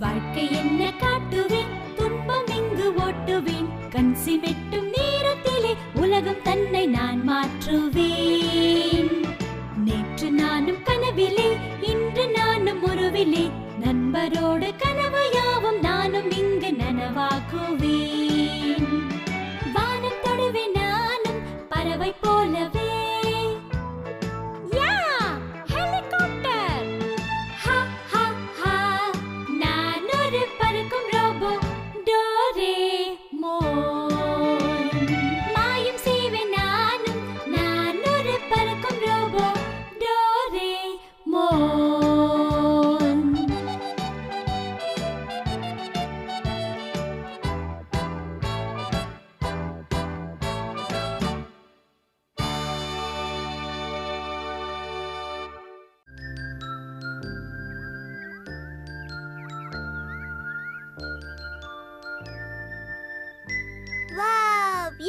வாழ்க்கை என்ன காட்டுவேன், துன்பம் இங்கு ஓட்டுவேன். கண் சிமிட்டும் நேரத்திலே உலகம் தன்னை நான் மாற்றுவேன். நேற்று நானும் கனவிலே, இன்று நானும் உருவிலே. நண்பரோடு கனவு யாவும் நானும் இங்கு நனவாக்குவேன். வானம் தொடுவேன் நானும் பறவை போலவே.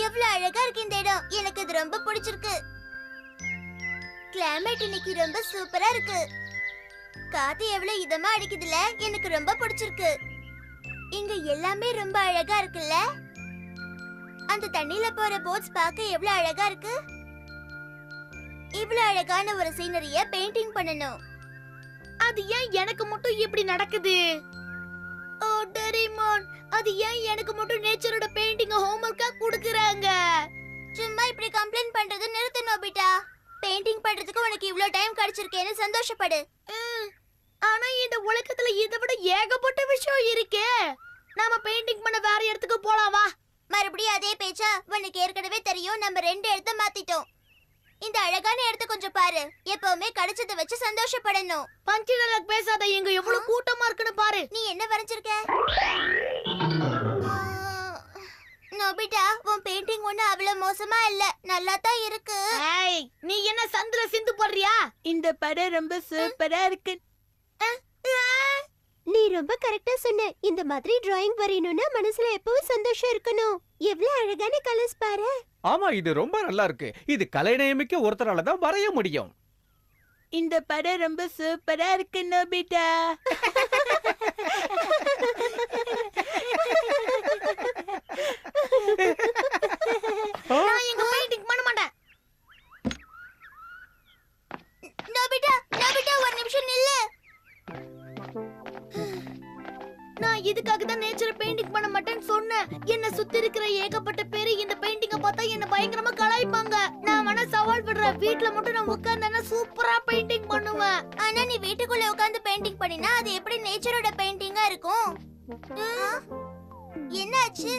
எவ்வளவு அழகா இருக்கு இந்த இடம். எனக்கு இது ரொம்ப பிடிச்சிருக்கு. கிளைமேட் இன்னைக்கு ரொம்ப சூப்பரா இருக்கு. காத்து எவ்வளவு இதமா அடிக்குதுல, எனக்கு ரொம்ப பிடிச்சிருக்கு. இங்க எல்லாமே ரொம்ப அழகா இருக்குல்ல. அந்த தண்ணில போற போட்ஸ் பார்க்க எவ்வளவு அழகா இருக்கு. இவ்வளவு அழகான ஒரு சீனரிய பெயிண்டிங் பண்ணனும். அது ஏன் எனக்கு மட்டும் இப்படி நடக்குது? ஓ டோரேமான், அது ஏன் எனக்கு மட்டும் நேச்சரோட பெயிண்டிங் ஹோம்வொர்க்கா கொடுக்கறாங்க? சும்மா இப்படி கம்ப்ளைண்ட் பண்றது நிறுத்து நோபிட்டா. பெயிண்டிங் பண்றதுக்கு உனக்கு இவ்ளோ டைம் கிடைச்சிருக்கேன்னு சந்தோஷப்படு. ஆனா இந்த உலகத்துல இதை விட ஏகப்பட்ட விஷயம் இருக்கே. நாம பெயிண்டிங் பண்ண வேற இடத்துக்கு போலாம் வா. மறுபடியும் அதே பேச்சா? உனக்கு ஏற்கனவே தெரியும், நம்ம 2 இடத்த மாத்திட்டோம். இந்த அழகான இடத்தை கொஞ்சம் பாரு. எப்பவுமே கிடைச்சதை வச்சு சந்தோஷப்படணும். பஞ்சிடலக் பேசாத, இங்க எவ்வளவு கூட்டமா இருக்குன்னு பாரு. நீ என்ன வரைஞ்சிருக்க? நோபிட்டா, உன் பெயிண்டிங் ஒண்ணு அவ்வளவு மோசமா இல்ல, நல்லா தான் இருக்கு. நீ என்ன சந்திர சிந்து போடுறியா? இந்த படம் ரொம்ப சூப்பரா இருக்கு. நீ ரொம்ப கரெக்டா சொன்ன. இந்த மாதிரி டிராயிங் வரையணும்னா மனசுல எப்பவும் சந்தோஷம் இருக்கணும். எவ்வளவு அழகான கலர்ஸ் பாரு. ஆமா, இது ரொம்ப நல்லா இருக்கு. இது கலைநயமிக்க ஒருத்தரால தான் வரைய முடியும். இந்த படம் ரொம்ப சூப்பரா இருக்கு நோபிட்டா. நான் எங்க பெயிண்டிங் பண்ண மாட்டேன். நோபிட்டா, நோபிட்டா ஒரு நிமிஷம் நில்லு. நான் இதுக்காக தான் நேச்சர் பெயிண்டிங் பண்ண மாட்டேன்னு சொன்னேன். என்ன சுத்தி இருக்கிற ஏகப்பட்ட பேரு இந்த பெயிண்டிங்க பார்த்தா என்ன பயங்கரமா கலாய்ப்பாங்க. நான் வேணா சவால் விடுறேன், வீட்ல மட்டும் நான் உட்கார்ந்தேன்னா சூப்பரா பெயிண்டிங் பண்ணுவேன். ஆனா நீ வீட்டுக்குள்ள உட்கார்ந்து பெயிண்டிங் பண்ணினா அது எப்படி நேச்சரோட பெயிண்டிங்கா இருக்கும்? என்னாச்சு?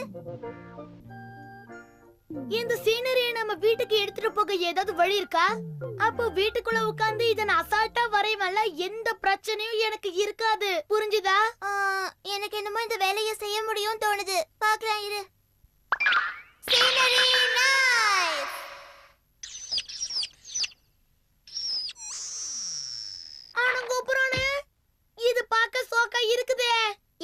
இந்த சீனரியை நம்ம வீட்டுக்கு எடுத்துட்டு போக ஏதாவது வழி இருக்கா? அப்போ வீட்டுக்குள்ள உட்கார்ந்து இத நான் அசால்ட்டா வரைவல, எந்த பிரச்சனையும் எனக்கு இருக்காது. புரிஞ்சுதா? எனக்கு என்னமோ இந்த வேலையை செய்ய முடியும் தோணுது. பார்க்கலாம் இரு. Scenery knife. ஆனங்கோபுரானே, இது பார்க்க சோக்கா இருக்குதே.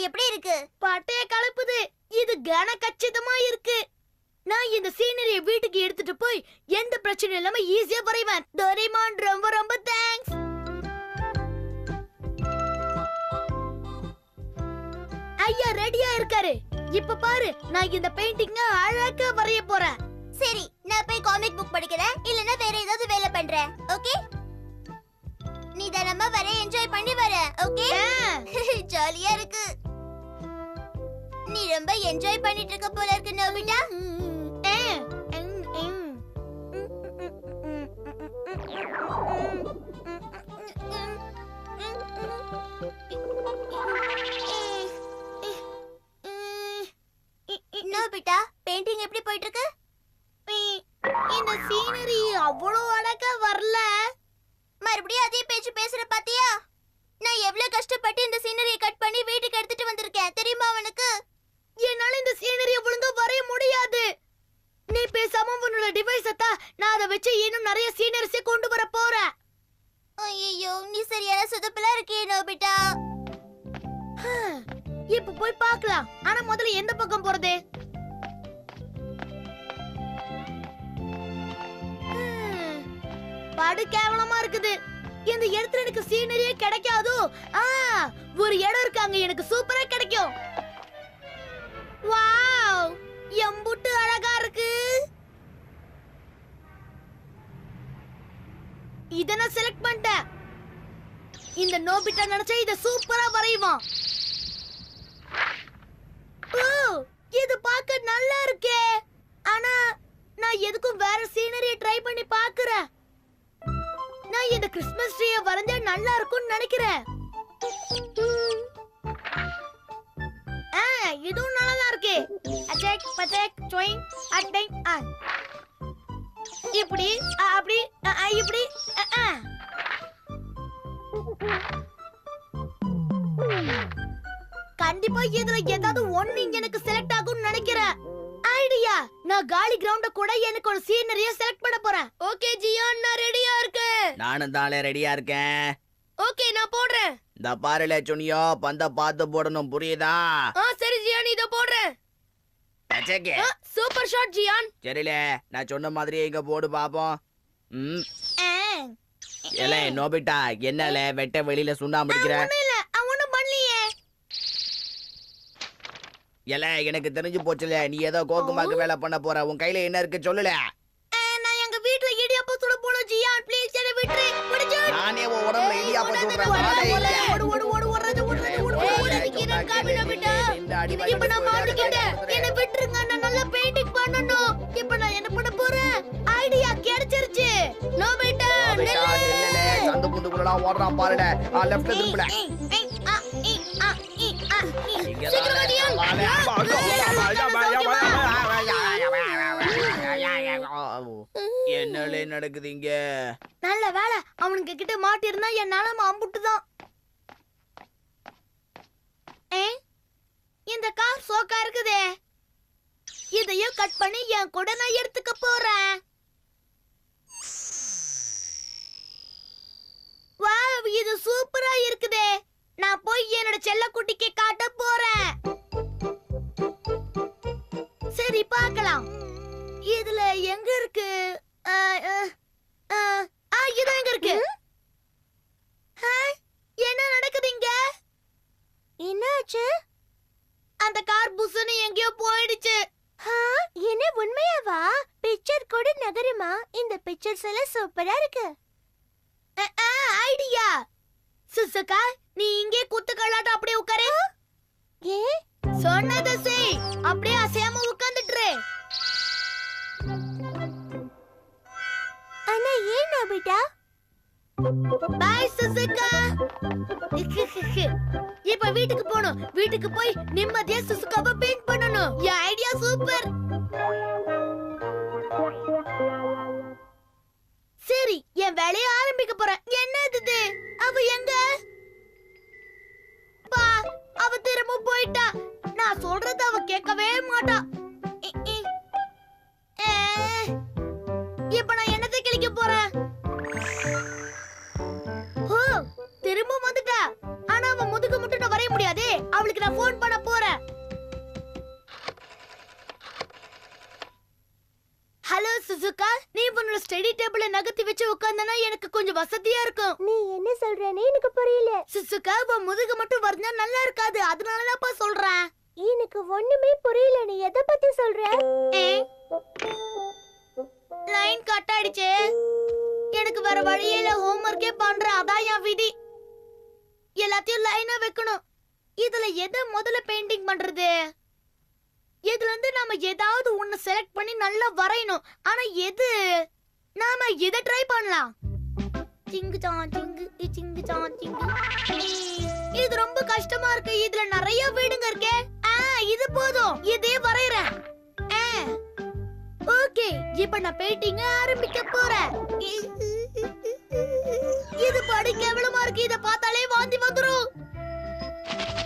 எப்படி இருக்கு? பட்டைய கலப்புது. இது கன கச்சிதமா இருக்கு. நான் இந்த சீனரிய வீட்டுக்கு எடுத்துட்டு போய் எந்த பிரச்சனையும் இல்லாம ஈஸியா வரைவேன். டோரேமான், ரொம்ப ரொம்ப தேங்க்ஸ். ஐயா ரெடியா இருக்காரு. இப்ப பாரு, நான் இந்த பெயிண்டிங்க அழகா வரைய போறேன். சரி, நான் போய் காமிக் புக் படிக்கிறேன், இல்லனா வேற ஏதாவது வேலை பண்றேன். ஓகே? நீ தினமா வர என்ஜாய் பண்ணி வர. ஓகே? ஜாலியா இருக்கு. நீ ரொம்ப என்ஜாய் பண்ணிட்டு இருக்க போல இருக்கு நோபிட்டா. நோபிட்டா, பெயிண்டிங் எப்படி போயிட்டு இருக்கு? இந்த சீனரி அவ்வளவு அழகா வரல. மறுபடியும் அதே பேச்சு பேசுற பாத்தியா? நான் எவ்வளவு கஷ்டப்பட்டு இந்த சீனரியை கட் பண்ணி வீட்டுக்கு எடுத்துட்டு வந்திருக்கேன் தெரியுமா உனக்கு? என்னால இந்த சீனரியை ஒழுங்கா வரைய முடியாது. நீ பேசாம உன்னோட டிவைஸ் தா, நான் அதை வச்சு இன்னும் நிறைய சீனரிஸை கொண்டு வர போறேன். ஐயோ, நீ சரியான சுதப்பலா இருக்கே நோபிட்டா. இப்ப போய் பார்க்கலாம். ஆனா முதல்ல எந்த பக்கம் போறது? படு கேவலமா இருக்குது. இந்த இடத்துல எனக்கு சீனரியே கிடைக்காதோ? ஒரு இடம் இருக்காங்க, எனக்கு சூப்பரா இத நான் செலக்ட் பண்ணிட்டேன். இந்த நோபிட்டா நினைச்சா இத சூப்பரா வரைவான். ஓ, இது பார்க்க நல்லா இருக்கே. ஆனா நான் எதுக்கும் வேற சீனரியை ட்ரை பண்ணி பார்க்கறேன். நான் இந்த கிறிஸ்மஸ் ட்ரீயை வரைஞ்சா நல்லா இருக்கும்னு நினைக்கிறேன். இதுவும் நல்லா இருக்கு. அச்சக் பச்சக் ட்விங் அட்டைங் இப்படி அப்படி இப்படி கண்டிப்பா இதுல ஏதாவது ஒண்ணு எனக்கு செலக்ட் ஆகும்னு நினைக்கிறேன். ஐடியா, நான் காலி கிரவுண்ட கூட எனக்கு ஒரு சீனரிய செலக்ட் பண்ண போறேன். ஓகே ஜியான், நான் ரெடியா இருக்கேன். நானும் தானே ரெடியா இருக்கேன். ஓகே, நான் போடுறேன். இந்த பாருல சொன்னியோ, பந்த பார்த்து போடணும், புரியுதா? சரி ஜியான், இத போடுறேன். அச்சக்கே. Super shot Ziyan. சரில, நான் சொன்ன மாதிரியே இங்க போடு பாப்போம். ஏலே நோபிட்டா, என்னல வெட்ட வெளியில சுண்ணாம்பு அடிக்கிற? இல்ல, அவனும் பண்ணலையே. ஏலே, எனக்கு தெரிஞ்சு போச்சுல, நீ ஏதோ கோக்குமாக்கு வேலை பண்ண போற. உன் கையில என்ன இருக்கு சொல்லுல. நான் எங்க வீட்ல இடியாப்பம் சுட போறேன் ஜியான், ப்ளீஸ் என்ன விட்டுரு. முடிஞ்சு. நானே உன் உடம்புல இடியாப்பம் சுடுறேன். ஓடு ஓடு ஓடு ஓடு கிரண் காபி நோபிட்டா. இப்ப நான் மாட்டிக்கிட்டேன். என்ன விட்டுருங்க, நான் நல்லா பெயிண்டிங் பண்ணனும். இப்ப நான் என்ன பண்ண போறேன்? ஐடியா கிடைச்சிருச்சு. நோபிட்டா நில்லே. சந்து குந்துக்குள்ள ஓடுறான் பாருல. லெஃப்ட்ல திரும்புல. என்னலே நடக்குது இங்க? நல்ல வேலை, அவனுக்கு கிட்ட மாட்டிருந்தா என் நிலைமை அம்புட்டுதான். இந்த கார் சோக்கா இருக்குதே, இதையும் கட் பண்ணி என் கூட நான் எடுத்துக்க போறேன். வாவ், இது சூப்பரா இருக்குதே. நான் போய் என்னோட செல்லக்குட்டிக்கு காட்ட போறேன். சரி, பார்க்கலாம். இதுல எங்க இருக்கு? இது எங்க இருக்கு? என்ன நடக்குது இங்க? என்னாச்சு? அந்த கார் புஸ்னு எங்கேயோ போயிடுச்சு. என்ன உண்மையாவா? பிக்சர் கூட நகருமா? இந்த பிக்சர்ஸ் எல்லாம் சூப்பரா இருக்கு. ஐடியா. சுசுகா, நீ இங்கே குத்துக்கலாட்ட அப்படியே உட்காரு. சொன்னதை செய். அப்படியே அசையாம உட்கார்ந்துட்டு. அண்ணா, ஏன் நோபிட்டா? By Shizuka. இப்ப வீட்டுக்கு போணும். வீட்டுக்கு போய் நிம்மதியா சுசுகாவை பெயிண்ட் பண்ணனும். என் ஐடியா சூப்பர். சரி, என் வேலைய ஆரம்பிக்க போறேன். என்னது இது? அவ எங்க? பா, அவ திரும்ப போயிட்டா. நான் சொல்றத அவ கேட்கவே மாட்டா. இப்ப நான் என்னத்தை கிழிக்க போறேன்? திரும்ப வந்துட்டா. ஆனா அவ முதுகு மட்டும் நான் வரைய முடியாது. அவளுக்கு நான் போன் பண்ண போறேன். ஹலோ சுசுகா, நீ உன்னோட ஸ்டடி டேபிள நகர்த்தி வச்சு உட்கார்ந்தனா எனக்கு கொஞ்சம் வசதியா இருக்கும். நீ என்ன சொல்றேன்னு எனக்கு புரியல. சுசுகா, உன் முதுகு மட்டும் வரைஞ்சா நல்லா இருக்காது. அதனால தான் சொல்றேன். எனக்கு ஒண்ணுமே புரியல. நீ எதை பத்தி சொல்ற? லைன் கட் ஆயிடுச்சு. எனக்கு வேற வழியே இல்ல. ஹோம்வொர்க்கே பண்றேன். அதான் என் விதி. எல்லாத்தையும் லைனா வைக்கணும். இதுல எதை முதல்ல பெயிண்டிங் பண்றது? இதுல இருந்து நாம ஏதாவது ஒண்ணு செலக்ட் பண்ணி நல்லா வரையணும். ஆனா எது? நாம இதை ட்ரை பண்ணலாம். சிங்கு சான் சிங்கு சிங்கு சான் சிங்கு. இது ரொம்ப கஷ்டமா இருக்கு. இதுல நிறைய வீடுங்க இருக்கே. இது போதும். இதே வரையறேன். ஓகே, இப்ப நான் பெயிண்டிங் ஆரம்பிக்க போறேன். இது படி கேவலமா இருக்கு. இத பார்த்தாலே வாந்தி வந்துரும்.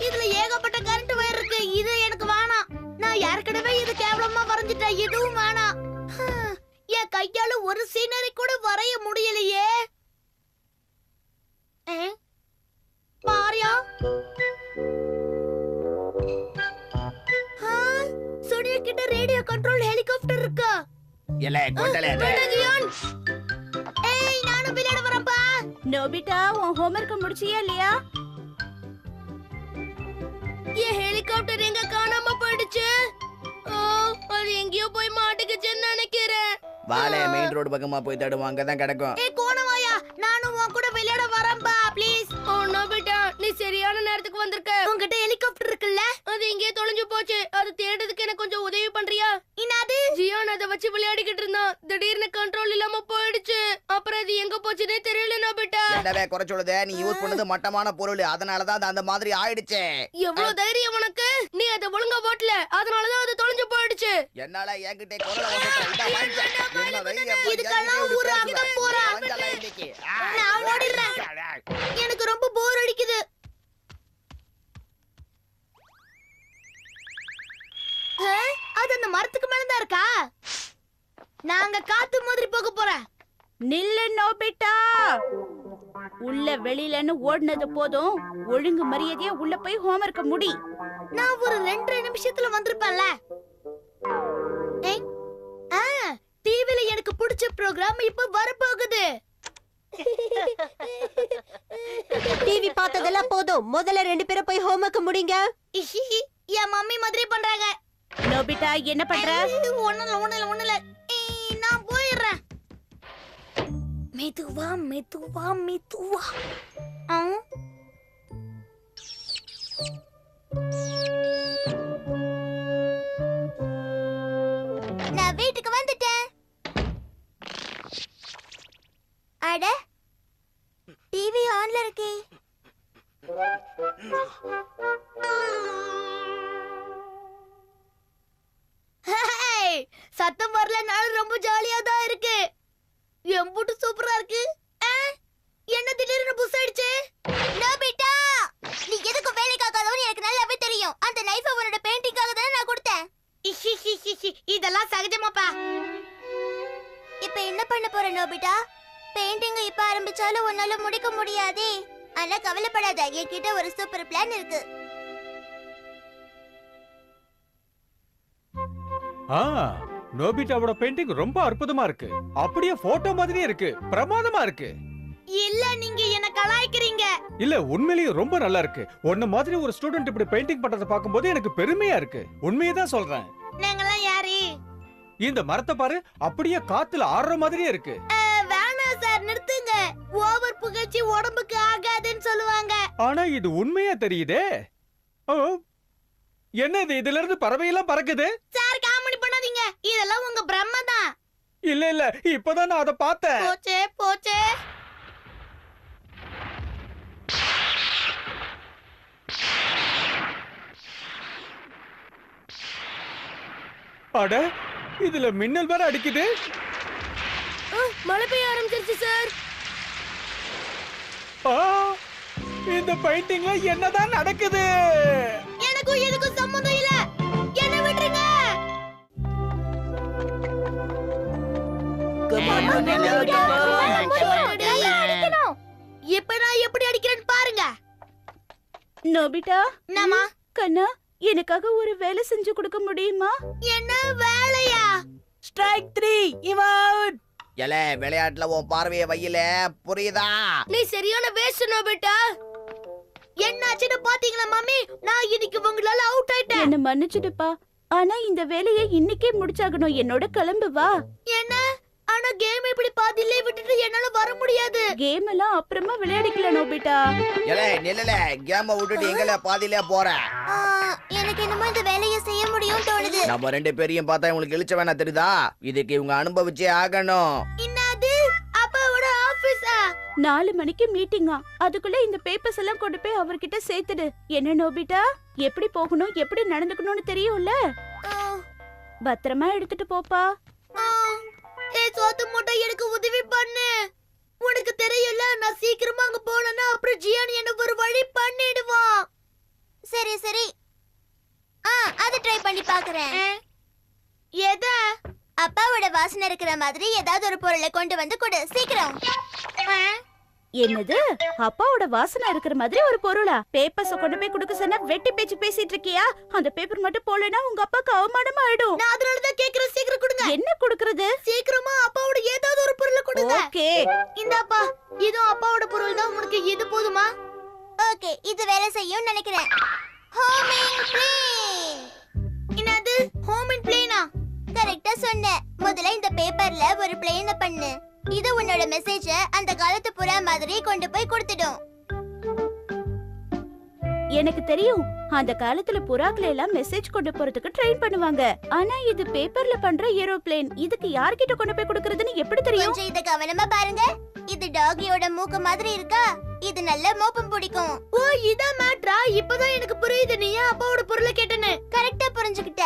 இதுல ஏகப்பட்ட கரண்ட் வயர் இருக்கு. இது எனக்கு வேணாம். நான் ஏற்கனவே இது கேவலமா வரைஞ்சிட்டேன். இதுவும் வேணாம். என் கையால ஒரு சீனரி கூட வரைய முடியலையே. பாரியா, சோனியா கிட்ட ரேடியோ கண்ட்ரோல் ஹெலிகாப்டர் இருக்கு. ஏலே கொண்டலே. ஏய், நானும் விளையாட வரேன்ப்பா. நோபிட்டா, உன் ஹோம்வொர்க் முடிச்சியா இல்லையா? என் ஹெலிகாப்டர் எங்க காணாம போயிடுச்சு. அது எங்கேயோ போய் மாட்டிக்கிச்சுன்னு நினைக்கிறேன். வாலே மெயின் ரோடு பக்கமா போய் தேடுவோம், அங்கதான் கிடக்கும். ஏய் கோணவாயா, நான் குறை சொல்லுத நீ யூஸ் பண்ணது மட்டமான பொருள் அதனாலதான் அது அந்த மாதிரி ஆயிடுச்சு எவ்வளவு தைரியம் உனக்கு நீ அதை ஒழுங்கா போட்டல அதனாலதான் அது தொலைஞ்சு போயிடுச்சு என்னால என்கிட்ட குரலை இதுக்கெல்லாம் ஒரு அர்த்தம் போறான் நான் ஓடிடுறேன் எனக்கு ரொம்ப போர் அடிக்குது அது அந்த மரத்துக்கு மேலதான் இருக்கா நாங்க காத்து மாதிரி போக போறேன் நில்லு நோபிட்டா. உள்ள வெளியிலன்னு ஓடுனது போதும், ஒழுங்கு மரியாதையா உள்ள போய் ஹோம்வொர்க்க முடி. நான் ஒரு 2 நிமிஷத்துல வந்திருப்பேன்ல. டிவில எனக்கு பிடிச்ச ப்ரோகிராம் இப்ப வரப்போகுது. டிவி பார்த்ததெல்லாம் போதும், முதல்ல 2 பேரும் போய் ஹோம்வொர்க் முடிங்க. என் மம்மி மாதிரி பண்றாங்க. நோபிட்டா என்ன பண்ற? ஒண்ணுல நான் போயிடுறேன். மெதுவா மெதுவா மெதுவா. நான் வீட்டுக்கு வந்துட்டேன். அட டிவி ஆன்ல இருக்கே. சத்தம் வரலனாலும் ரொம்ப ஜாலியா தான் இருக்கு. எம்புட்டு சூப்பரா இருக்கு. என்ன திடீர்னு புஷ் ஆயிடுச்சு? நோபிட்டா, நீ எதுக்கு வேலைக்காகாதவன்னு எனக்கு நல்லாவே தெரியும். அந்த நைஃப் அவனோட பெயிண்டிங்காக தானே நான் கொடுத்தேன். இதெல்லாம் சகஜமாப்பா. இப்ப என்ன பண்ண போற நோபிட்டா? பெயிண்டிங் இப்ப ஆரம்பிச்சாலும் உன்னால முடிக்க முடியாதே. ஆனா கவலைப்படாத, என்கிட்ட ஒரு சூப்பர் பிளான் இருக்கு. நோபிட்டாவோட பெயிண்டிங் ரொம்ப அற்புதமா இருக்கு. அப்படியே போட்டோ மாதிரியே இருக்கு. பிரமாதமா இருக்கு. இல்ல நீங்க என்ன கலாய்க்கிறீங்க. இல்ல உண்மையிலேயே ரொம்ப நல்லா இருக்கு. உன்ன மாதிரி ஒரு ஸ்டூடண்ட் இப்படி பெயிண்டிங் பண்றத பாக்கும்போது எனக்கு பெருமையா இருக்கு. உண்மையை தான் சொல்றேன். நீங்கலாம் யாரு? இந்த மரத்தை பாரு, அப்படியே காத்துல ஆடுற மாதிரியே இருக்கு. வேணாம் சார், நிறுத்துங்க. ஓவர் புகழ்ச்சி உடம்புக்கு ஆகாதுன்னு சொல்லுவாங்க. ஆனா இது உண்மையா தெரியுதே. என்ன இது? இதுல இருந்து பறவை எல்லாம் பறக்குது. சார் காமெடி பண்ணாதீங்க, இதெல்லாம் உங்க பிரம்ம தான். இல்ல இப்பதான் நான் அதை பார்த்தேன். போச்சே. அட, இதுல மின்னல் வேற அடிக்குது. மழை பெய்ய ஆரம்பிச்சிருச்சு சார். இந்த பெயிண்டிங்ல என்னதான் நடக்குது? எனக்கும் எதுக்கும் சம்பந்தம் இல்ல. என்ன விட்டுருங்க. இப்ப நான் எப்படி அடிக்கிறேன்னு பாருங்க. நோபிட்டா, நாமா கண்ணா, எனக்காக ஒரு வேலை செஞ்சு கொடுக்க முடியுமா? என்ன வேலையா? ஸ்ட்ரைக் 3 இவன். எல விளையாட்டுல உன் பார்வைய வையில, புரியுதா? நீ சரியான வேஸ்ட் நோபிட்டா. என்னாச்சுன்னு பாத்தீங்களா மம்மி? நான் இன்னைக்கு உங்களால அவுட் ஆயிட்டேன். என்ன மன்னிச்சிடுப்பா, ஆனா இந்த வேலையை இன்னைக்கே முடிச்சாகணும். என்னோட கிளம்பு வா. என்ன? ஆனா கேம் இப்படி பாதியிலே விட்டுட்டு என்னால வர முடியாது. கேம் எல்லாம் அப்புறமா விளையாடிக்கலாம் நோபிட்டா. எல நில்லல, கேம விட்டுட்டு எங்கல பாதியில போற? எனக்கு என்னமோ இந்த வேலையை செய்ய முடியும் தோணுது. நம்ம 2 பேரையும் பார்த்தா உங்களுக்கு இழுச்ச வேணா தெரியுதா? இதுக்கு இவங்க அனுபவிச்சே ஆகணும். என்னது? அப்பாவோட ஆபீஸா? 4 மணிக்கு மீட்டிங்கா. அதுக்குள்ள இந்த பேப்பர்ஸ் எல்லாம் கொண்டு போய் அவர்கிட்ட சேர்த்துடு. என்ன நோபிட்டா, எப்படி போகணும், எப்படி நடந்துக்கணும்னு தெரியும்ல. பத்திரமா எடுத்துட்டு போப்பா. சோத்து மூட்டை எனக்கு உதவி பண்ணு. உனக்கு தெரியல, நான் சீக்கிரமா அங்க போனேன்னா அப்புறம் ஜியான் என்ன ஒரு வழி பண்ணிடுவான். சரி அது ட்ரை பண்ணி பாக்குறேன். எத? அப்பாவோட வாசனை இருக்கிற மாதிரி ஏதாவது ஒரு பொருளை கொண்டு வந்து கொடு, சீக்கிரம். என்னது? அப்பாவோட வாசனை இருக்கிற மாதிரி ஒரு பொருளா? பேப்பர்ஸ் கொண்டு போய் கொடுக்க சொன்னா வெட்டி பேச்சு பேசிட்டு இருக்கியா? அந்த பேப்பர் மட்டும் போலனா உங்க அப்பாக்கு அவமானம் ஆயிடும். நான் அதனால தான் கேக்குறேன், சீக்கிரம் கொடுங்க. என்ன கொடுக்கிறது? சீக்கிரமா அப்பாவோட ஏதாவது ஒரு பொருள் கொடுங்க. ஓகே, இந்தாப்பா, இது அப்பாவோட பொருள் தான். உனக்கு இது போதுமா? ஓகே, இது வேலை செய்யும் நினைக்கிறேன். Homing plane. என்னது? ஹோமிங் பிளேனா? கரெக்ட்டா சொன்ன. முதல்ல இந்த பேப்பர்ல ஒரு பிளேனை பண்ணு. இது உன்னோட மெசேஜ அந்த காலத்து புறா மாதிரி கொண்டு போய் கொடுத்துடும். எனக்கு தெரியும், அந்த காலத்துல புறாக்களை எல்லாம் மெசேஜ் கொண்டு போறதுக்கு ட்ரெயின் பண்ணுவாங்க. ஆனா இது பேப்பர்ல பண்ற ஏரோப்ளேன். இதுக்கு யார்கிட்ட கொண்டு போய் கொடுக்கறதுன்னு எப்படி தெரியும்? கொஞ்சம் இத கவனமா பாருங்க. இது டாகியோட மூக்கு மாதிரி இருக்கா? இது நல்ல மோப்பம் பிடிக்கும். ஓ இதான் மேட்ரா. இப்பதான் எனக்கு புரியுது நீ ஏன் அப்பாவோட பொருளை கேட்டேன்னு. கரெக்டா புரிஞ்சுக்கிட்ட.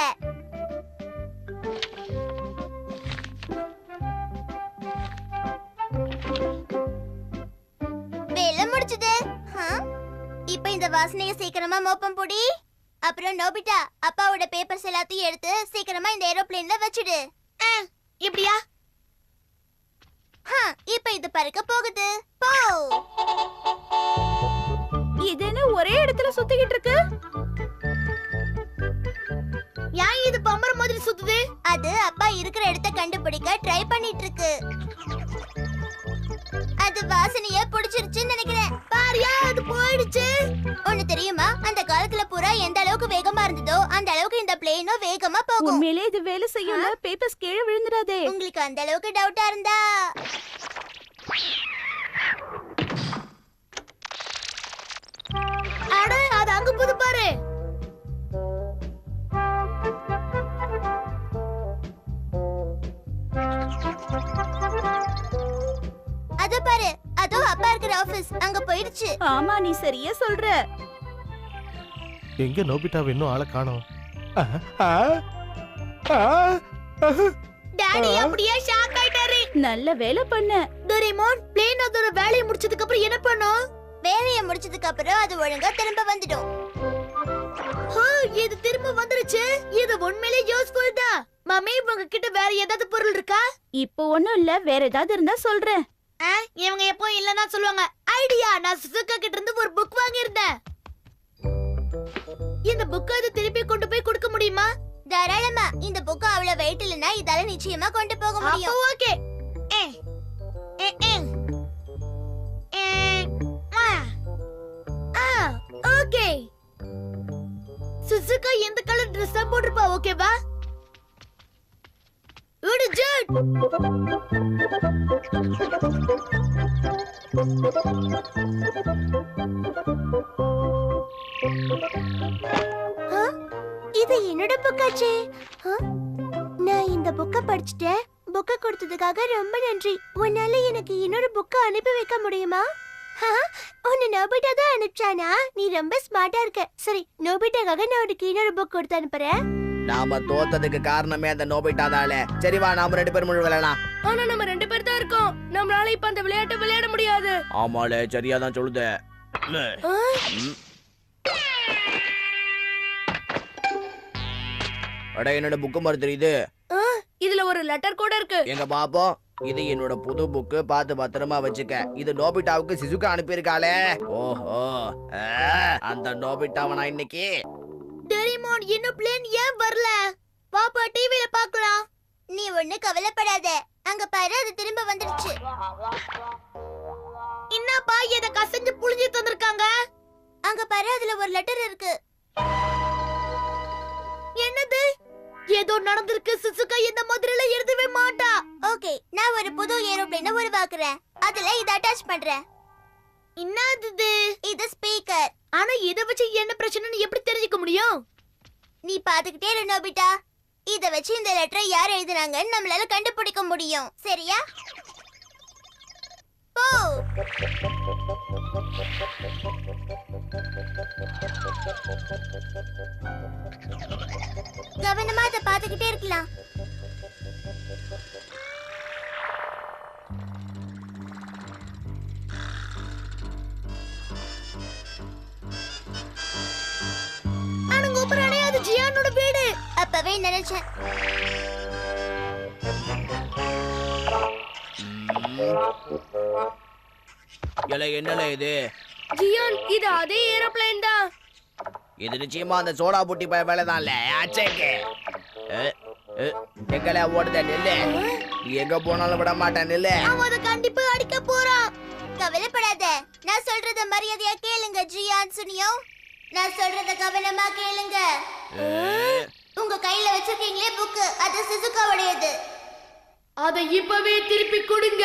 வேலை முடிச்சது. இப்ப இந்த வாசனைய சீக்கிரமா மோப்பம் பொடி. அப்புறம் நோபிட்டா, அப்பாவோட பேப்பர்ஸ் எல்லாத்தையும் எடுத்து சீக்கிரமா இந்த ஏரோப்ளேன்ல வச்சிடு. இப்படியா? இப்ப இது பறக்க போகுது. போ. இது என்ன ஒரே இடத்துல சுத்திக்கிட்டு இருக்கு? ஏன் இது பம்பர மாதிரி சுத்துது? அது அப்பா இருக்கிற இடத்தை கண்டுபிடிக்க ட்ரை பண்ணிட்டு இருக்கு. அது வாசனைய பிடிச்சிருச்சுன்னு நினைக்கிறேன். பாரியா அது போயிடுச்சு. ஒண்ணு தெரியுமா, அந்த காலத்துல புறா எந்த அளவுக்கு வேகமா இருந்ததோ அந்த அளவுக்கு இந்த பிளேனும் வேகமா போகும். உண்மையிலே இது வேலை செய்யல. பேப்பர்ஸ் கீழே விழுந்துடாதே. உங்களுக்கு அந்த அளவுக்கு டவுட்டா இருந்தா அட அது அங்க போது பாரு. அத பாரு, அதோ அப்பா இருக்கிற ஆபீஸ் அங்க போயிடுச்சு. ஆமா, நீ சரியா சொல்ற. எங்க நோபிட்டாவை இன்னும் ஆளை காணோம். டாடி அப்படியே ஷாக் ஆயிட்டாரு. நல்ல வேலை பண்ண. டோரேமோன், பிளேன் அதோட வேலையை முடிச்சதுக்கு அப்புறம் என்ன பண்ணும்? வேலையை முடிச்சதுக்கு அப்புறம் அது ஒழுங்கா திரும்ப வந்துடும். இது திரும்ப வந்துருச்சு. இது உண்மையிலே யூஸ்ஃபுல் தான். மம்மி உங்ககிட்ட வேற ஏதாவது பொருள் இருக்கா? இப்போ ஒண்ணும் இல்ல, வேற ஏதாவது இருந்தா சொல்றேன். இவங்க எப்போ இல்லன்னா சொல்லுவாங்க. ஐடியா, நான் சுசுகா கிட்ட இருந்து ஒரு புக் வாங்கியிருந்தேன். இந்த புக் அது திருப்பி கொண்டு போய் கொடுக்க முடியுமா? தாராளமா. இந்த புக் அவ்வளவு வெயிட் இல்லனா இதால நிச்சயமா கொண்டு போக முடியும். அப்போ ஓகே. ஓகே. சுசுகா எந்த கலர் Dress போட்டுப்பா, ஓகேவா? உடுஜட். இது என்னோட புக்காச்சே. நான் இந்த புக்க படிச்சிட்டேன். புக்க கொடுத்ததுக்காக ரொம்ப நன்றி. உன்னால எனக்கு இன்னொரு புக்க அனுப்பி வைக்க முடியுமா? உன்னை நோபிட்டா தான் அனுப்பிச்சானா? நீ ரொம்ப ஸ்மார்ட்டா இருக்க. சரி, நோபிட்டாக்காக நான் உனக்கு இன்னொரு புக் கொடுத்து அனுப்புறேன். நாம தோத்ததுக்கு காரணமே அந்த நோபிட்டா தானே. சரி வா, நாம 2 பேரும் முழு விளையாடலாம். ஆனா நம்ம 2 பேர் தான் இருக்கோம். நம்மளால இப்ப அந்த விளையாட்டை விளையாட முடியாது. ஆமாலே, சரியா தான் சொல்லுது. அட, என்னோட புக்கு மாதிரி தெரியுது. இதுல ஒரு லெட்டர் கூட இருக்கு. எங்க பாப்போம். இது என்னோட புது புக்கு, பார்த்து பத்திரமா வச்சுக்க. இது நோபிட்டாவுக்கு சிசுகா அனுப்பியிருக்காளே. ஓஹோ, அந்த நோபிட்டாவை நான் இன்னைக்கு. டோரேமோன், இன்னும் பிளேன் ஏன் வரல? பாப்பா டிவில பார்க்கலாம். நீ ஒண்ணு கவலைப்படாத. அங்க பாரு, அது திரும்ப வந்துருச்சு. என்னப்பா இத கசஞ்சு புளிஞ்சு தந்திருக்காங்க? அங்க பாரு, அதுல ஒரு லெட்டர் இருக்கு. என்னது? ஏதோ நடந்திருக்கு. சுசுகா இந்த மாதிரில எழுதவே மாட்டா. ஓகே, நான் ஒரு புது ஏரோப்ளேனை உருவாக்குறேன். அதுல இத அட்டாச் பண்றேன். என்னது இது ஸ்பீக்கர். ஆனா இத வச்சு என்ன பிரச்சனைன்னு எப்படி தெரிஞ்சுக்க முடியும்? நீ பாத்துக்கிட்டே இரு நோபிட்டா. இத வச்சு இந்த லெட்டரை யார் எழுதுனாங்கன்னு நம்மளால கண்டுபிடிக்க முடியும். சரியா? போ. கவனமா அதை பாத்துக்கிட்டே இருக்கலாம். அனுங்கோபரானே, அது ஜியானோட வீடு. அப்பவே நினைச்சேன். என்னல இது? ஜியான், இது அதே ஏரோப்ளேன் தான். இது நிச்சயமா அந்த சோடா புட்டி பைய வேலைதான்ல. ஆச்சேக்கு எங்கல ஓடுத நெல்லு. நீ எங்க போனாலும் விட மாட்டேன் நெல்லு. அவன் அதை கண்டிப்பா அடிக்க போறான். கவலைப்படாத. நான் சொல்றத மரியாதையா கேளுங்க ஜியான் சுனியோ. நான் சொல்றத கவனமா கேளுங்க. உங்க கையில வச்சிருக்கீங்களே புக், அது சுசுகாவுடையது. அதை இப்பவே திருப்பி கொடுங்க.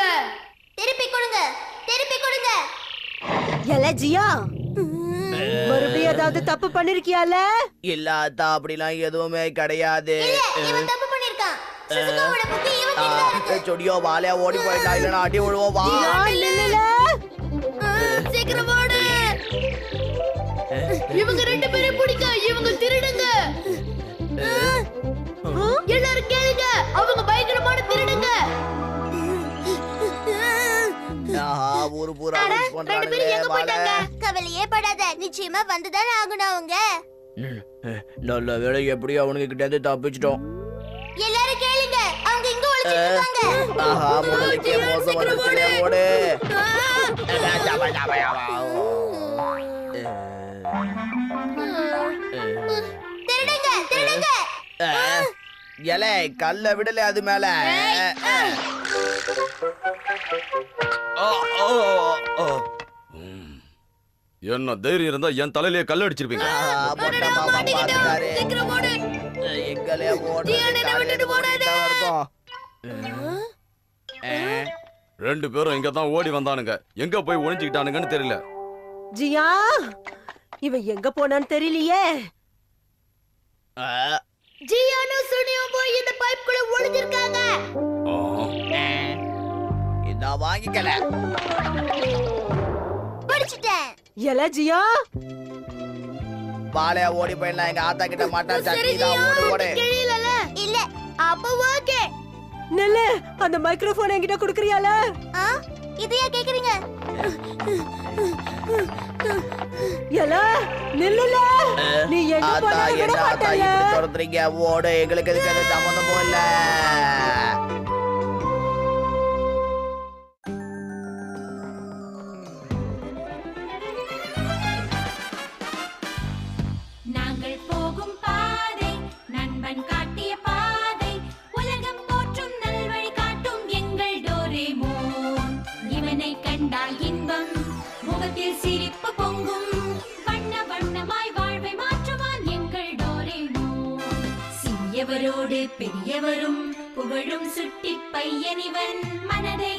திருப்பி கொடுங்க, திருப்பி கொடுங்க. எல ஜியா, மறுபடியும் ஏதாவது தப்பு பண்ணிருக்கியால? இல்ல அத்தா, அப்படிலாம் எதுவுமே கிடையாது. இவன் தப்பு பண்ணிருக்கான். சிசுகாவோட புக்கு இவன் கிட்ட தான் இருக்கு. சொடியோ வாலையா ஓடி போயிட்டா, இல்லனா அடி விழுவோம். வா. சீக்கிரம் ஓடு. இவங்க ரெண்டு பேரும் பிடிக்க, இவங்க திருடுங்க. எல்லாரும் கேளுங்க, அவங்க பயங்கரமான திருடுங்க. ஊரு பூரா ரெண்டு பேரும் எங்க போயிட்டாங்க? கவலையே படாத, நிச்சயமா வந்துதான் ஆகணும் அவங்க. நல்ல வேளை எப்படியோ அவனுக்கு கிட்ட இருந்து தப்பிச்சிட்டோம். எல்லாரும் கேளுங்க, அவங்க இங்க ஒளிச்சிட்டு இருக்காங்க. ஆஹா, முதலுக்கே மோசம் வந்துச்சுலே, ஓடு. திருடுங்க, திருடுங்க. எலே, கல்ல விடல அது மேல. என்ன தைரியம் இருந்தா என் தலையிலேயே கல் அடிச்சிருப்பீங்க. மொட்டை மாமா பாத்துட்டாரு. சீக்கிரம் ஓடு. எங்களே ஓடு. ஜியானை விட்டுட்டு போடாதே. ரெண்டு பேரும் இங்க தான் ஓடி வந்தானுங்க. எங்க போய் ஒளிஞ்சுக்கிட்டானுங்கன்னு தெரியல. ஜியா, இவன் எங்க போனான்னு தெரியலையே. ஜியானு சுனியும் போய் இந்த பைப்புக்குள்ள ஒளிஞ்சிருக்காங்க. இதா வாங்கிக்கல. பிடிச்சிட்டேன். எல ஜியா, பாலையா ஓடி போயிடலாம். எங்க ஆத்தா கிட்ட மாட்டான். சரி சக்தி தான் ஓடு ஓடு. கிழியல. இல்ல. அப்ப ஓகே. நெல்லு, அந்த மைக்ரோஃபோன் என்கிட்ட குடுக்கறியால? இதையா கேக்குறீங்க? எல நில்லுல, நீ எங்க ஆத்தா போனாலும் விட என்ன ஆத்தா மாட்டல. இப்படி துரத்துறீங்க? ஓடு. எங்களுக்கு எதுக்கு எது சம்மந்தமும் இல்ல. நாங்கள் போகும் பாதை நண்பன் காட்டிய பாதை, உலகம் போற்றும் நல்வழி காட்டும் எங்கள் டோரேமோன். இவனை கண்டால் இன்பம், முகத்தில் சிரிப்பு பொங்கும், வண்ண வண்ணமாய் வாழ்வை மாற்றுவான் எங்கள் டோரேமோன். சிறியவரோடு பெரியவரும் புகழும் சுட்டி பையனிவன், மனதை